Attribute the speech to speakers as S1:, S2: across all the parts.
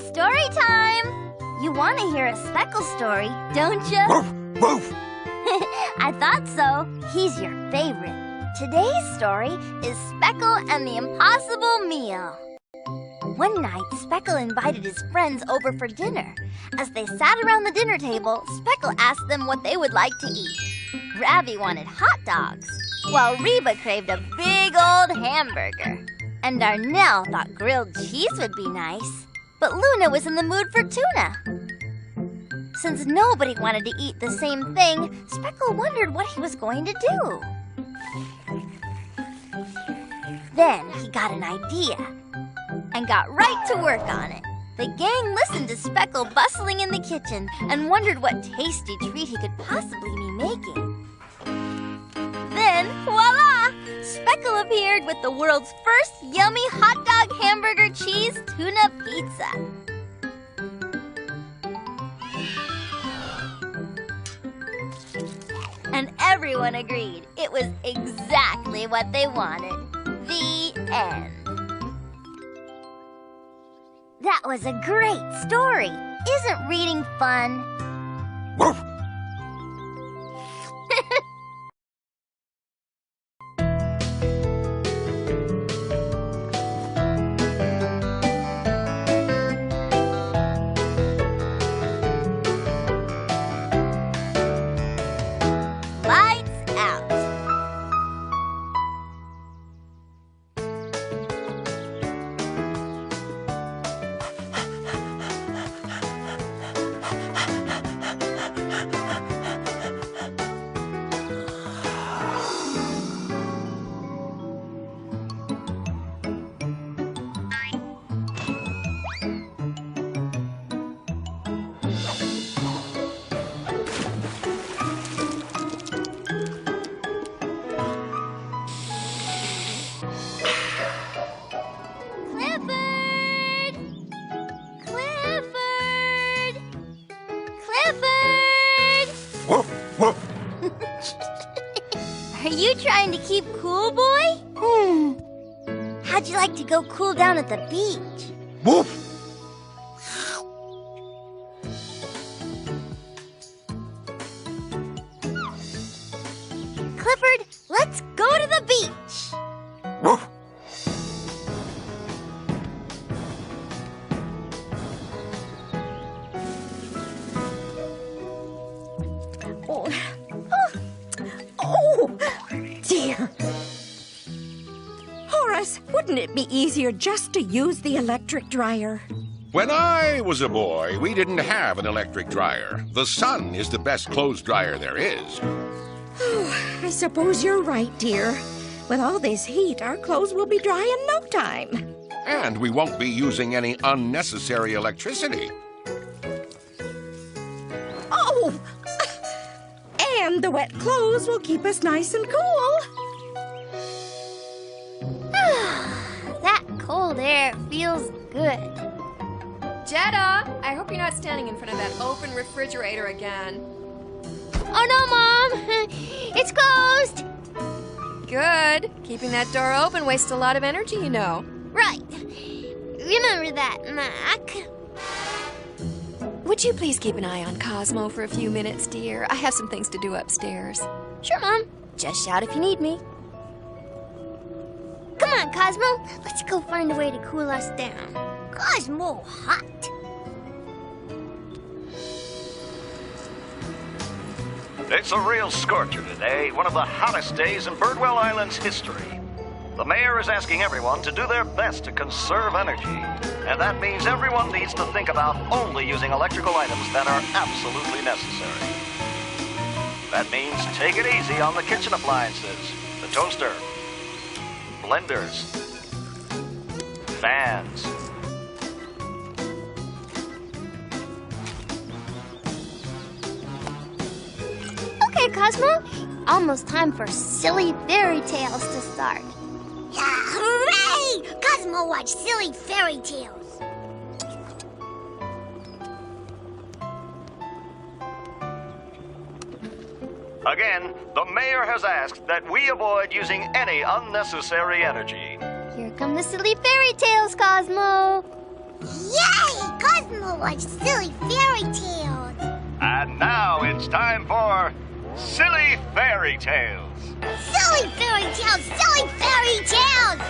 S1: Story time! You want to hear a Speckle story, don't you?
S2: Woof, woof.
S1: I thought so. He's your favorite. Today's story is Speckle and the Impossible Meal. One night, Speckle invited his friends over for dinner. As they sat around the dinner table, Speckle asked them what they would like to eat. Ravi wanted hot dogs, while Reba craved a big old hamburger. And Darnell thought grilled cheese would be nice. But Luna was in the mood for tuna. Since nobody wanted to eat the same thing, Speckle wondered what he was going to do. Then he got an idea and got right to work on it. The gang listened to Speckle bustling in the kitchen and wondered what tasty treat he could possibly be making. Then, voila! Speckle appeared with the world's first yummy hot dog hamburger cheese tuna pizza. And everyone agreed it was exactly what they wanted. The end. That was a great story. Isn't reading fun?
S2: Woof.
S1: Lights out.
S2: Woof, woof.
S1: Are you trying to keep cool, boy? How'd you like to go cool down at the beach?
S2: Woof.
S1: Clifford, let's go to the beach.
S2: Woof.
S3: Oh, dear. Horace, wouldn't it be easier just to use the electric dryer?
S2: When I was a boy, we didn't have an electric dryer. The sun is the best clothes dryer there is.
S3: I suppose you're right, dear. With all this heat, our clothes will be dry in no time.
S2: And we won't be using any unnecessary electricity.
S3: Oh! And the wet clothes will keep us nice and cool.
S1: That cold air feels good.
S4: Jetta, I hope you're not standing in front of that open refrigerator again.
S1: Oh no, Mom! It's closed!
S4: Good. Keeping that door open wastes a lot of energy, you know.
S1: Right. Remember that, Mac.
S4: Would you please keep an eye on Cosmo for a few minutes, dear? I have some things to do upstairs.
S1: Sure, Mom. Just shout if you need me. Come on, Cosmo. Let's go find a way to cool us down. Cosmo hot.
S5: It's a real scorcher today, one of the hottest days in Birdwell Island's history. The mayor is asking everyone to do their best to conserve energy, and that means everyone needs to think about only using electrical items that are absolutely necessary. That means take it easy on the kitchen appliances, the toaster, blenders, fans.
S1: Okay, Cosmo. Almost time for silly fairy tales to start.
S6: Hooray! Cosmo watched silly fairy tales.
S5: Again, the mayor has asked that we avoid using any unnecessary energy.
S1: Here come the silly fairy tales, Cosmo.
S6: Yay! Cosmo will watch silly fairy tales.
S5: And now it's time for Silly Fairy Tales.
S6: Silly fairy tales, silly fairy tales!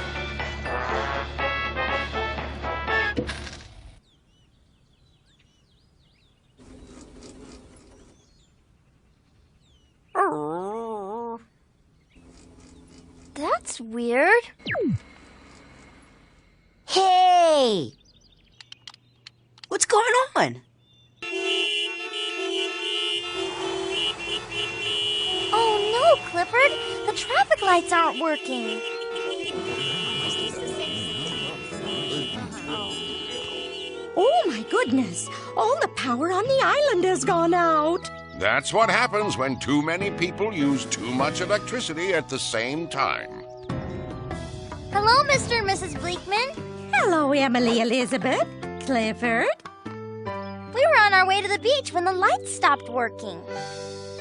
S1: That's weird.
S7: Hey! What's going on?
S1: Oh no, Clifford! The traffic lights aren't working.
S3: Oh, my goodness. All the power on the island has gone out.
S2: That's what happens when too many people use too much electricity at the same time.
S1: Hello, Mr. and Mrs. Bleakman.
S3: Hello, Emily Elizabeth. Clifford.
S1: We were on our way to the beach when the lights stopped working.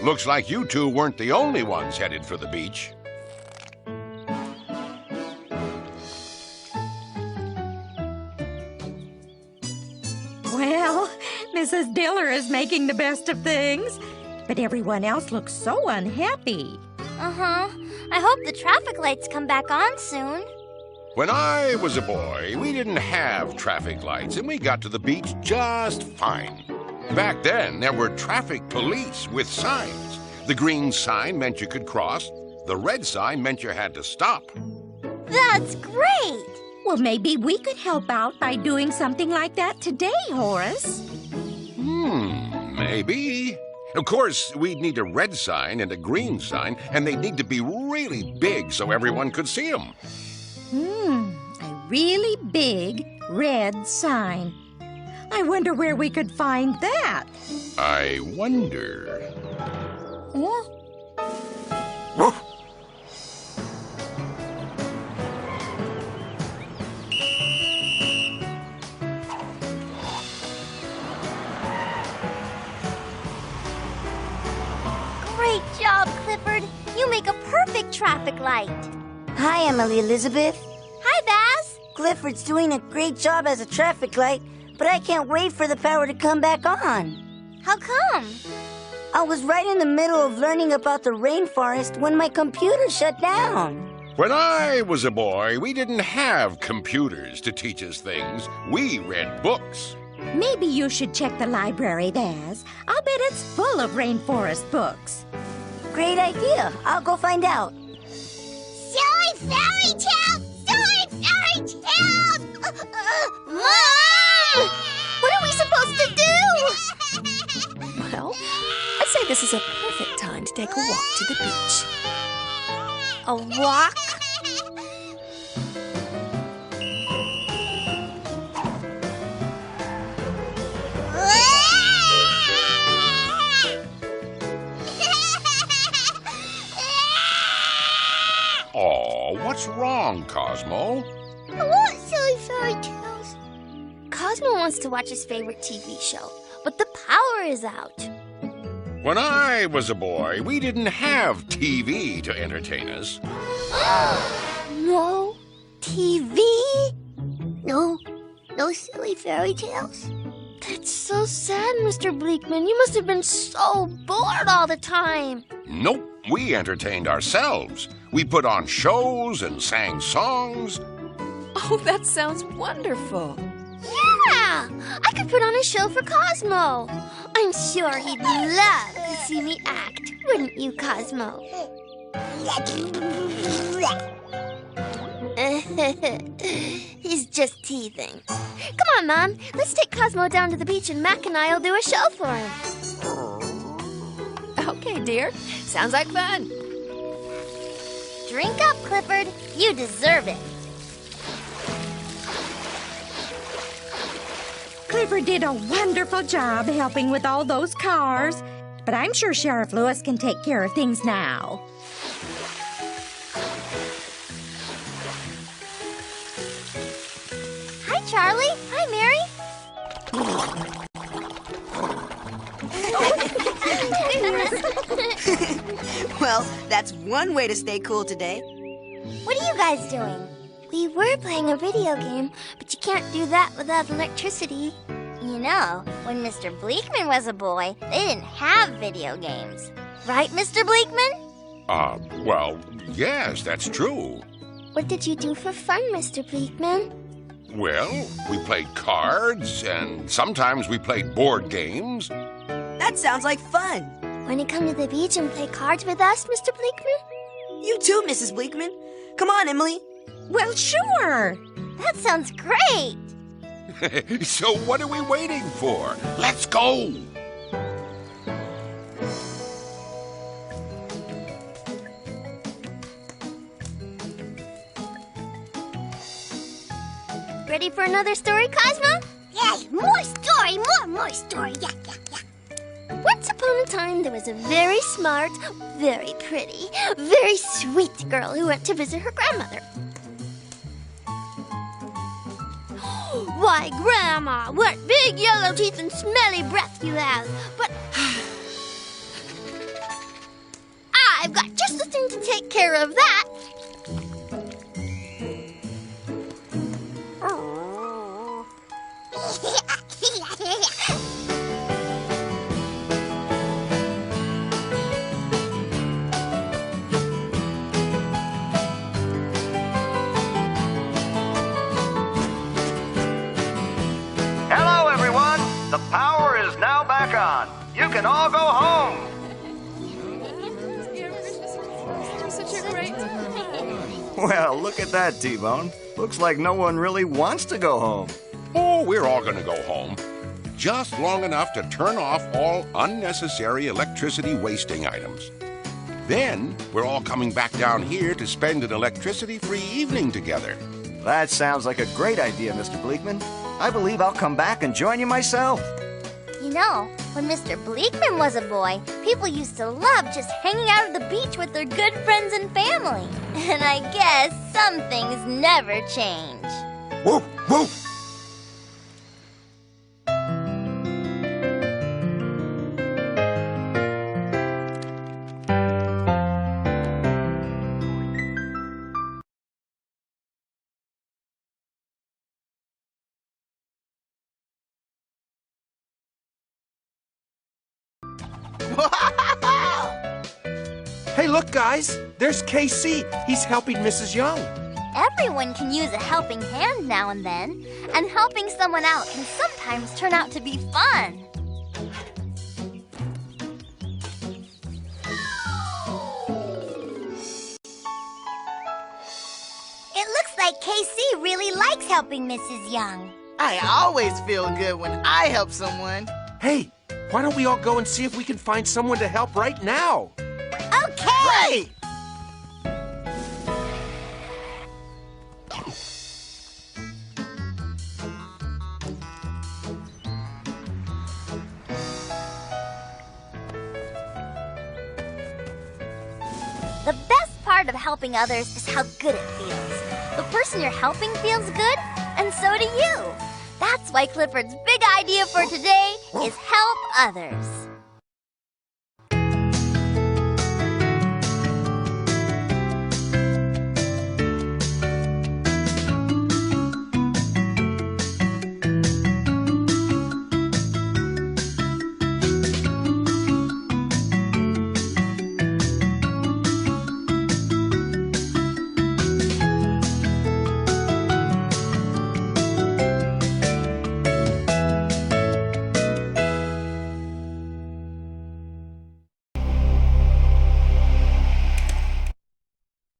S2: Looks like you two weren't the only ones headed for the beach.
S3: Well, Mrs. Diller is making the best of things, but everyone else looks so unhappy.
S1: Uh-huh. I hope the traffic lights come back on soon.
S2: When I was a boy, we didn't have traffic lights, and we got to the beach just fine. Back then, there were traffic police with signs. The green sign meant you could cross. The red sign meant you had to stop.
S1: That's great!
S3: Well, maybe we could help out by doing something like that today, Horace.
S2: Maybe. Of course, we'd need a red sign and a green sign, and they'd need to be really big so everyone could see them.
S3: A really big red sign. I wonder where we could find that.
S2: I wonder.
S1: Great job, Clifford. You make a perfect traffic light.
S7: Hi, Emily Elizabeth.
S1: Hi, Baz.
S7: Clifford's doing a great job as a traffic light, but I can't wait for the power to come back on.
S1: How come?
S7: I was right in the middle of learning about the rainforest when my computer shut down.
S2: When I was a boy, we didn't have computers to teach us things. We read books.
S3: Maybe you should check the library, Baz. I'll bet it's full of rainforest books.
S7: Great idea. I'll go find out.
S6: Silly fairy tales! Silly fairy tales! Mom!
S1: What are we supposed to do?
S8: Well, I'd say this is a perfect time to take a walk to the beach.
S1: A walk?
S2: Aw, what's wrong, Cosmo?
S6: I want silly fairy tales.
S1: Cosmo wants to watch his favorite TV show, but the power is out.
S2: When I was a boy, we didn't have TV to entertain us.
S1: No TV?
S6: No silly fairy tales?
S1: That's so sad, Mr. Bleakman. You must have been so bored all the time.
S2: Nope, we entertained ourselves. We put on shows and sang songs.
S8: Oh, that sounds wonderful.
S1: Yeah! I could put on a show for Cosmo. I'm sure he'd love to see me act, wouldn't you, Cosmo? He's just teething. Come on, Mom. Let's take Cosmo down to the beach and Mac and I will do a show for him.
S8: Okay, dear. Sounds like fun.
S1: Drink up, Clifford. You deserve it.
S3: Clifford did a wonderful job helping with all those cars, but I'm sure Sheriff Lewis can take care of things now.
S1: Hi, Charlie. Hi, Mary.
S9: Well, that's one way to stay cool today.
S1: What are you guys doing? We were playing a video game, but you can't do that without electricity. You know, when Mr. Bleakman was a boy, they didn't have video games. Right, Mr. Bleakman?
S2: Well, yes, that's true.
S6: What did you do for fun, Mr. Bleakman?
S2: Well, we played cards, and sometimes we played board games.
S9: That sounds like fun.
S6: Want to come to the beach and play cards with us, Mr. Bleakman?
S9: You too, Mrs. Bleakman. Come on, Emily.
S3: Well, sure.
S1: That sounds great.
S2: So what are we waiting for? Let's go!
S1: Ready for another story, Cosmo?
S6: Yeah, more story, more story. Yeah.
S1: Once upon a time, there was a very smart, very pretty, very sweet girl who went to visit her grandmother. Why, Grandma, what big yellow teeth and smelly breath you have. But I've got just the thing to take care of that.
S5: Hello, everyone. The power is now back on. You can all go home.
S4: Such a great
S10: Well, look at that, T-Bone. Looks like no one really wants to go home.
S2: Oh, we're all gonna go home. Just long enough to turn off all unnecessary electricity wasting items. Then, we're all coming back down here to spend an electricity-free evening together.
S10: That sounds like a great idea, Mr. Bleakman. I believe I'll come back and join you myself.
S1: You know, when Mr. Bleakman was a boy, people used to love just hanging out at the beach with their good friends and family. And I guess some things never change.
S2: Woof, woof!
S11: Hey, look, guys. There's KC. He's helping Mrs. Young.
S1: Everyone can use a helping hand now and then, and helping someone out can sometimes turn out to be fun.
S6: It looks like KC really likes helping Mrs. Young.
S12: I always feel good when I help someone.
S11: Hey, why don't we all go and see if we can find someone to help right now?
S6: Okay!
S12: Great!
S1: The best part of helping others is how good it feels. The person you're helping feels good, and so do you. That's why Clifford's big idea for today is help others.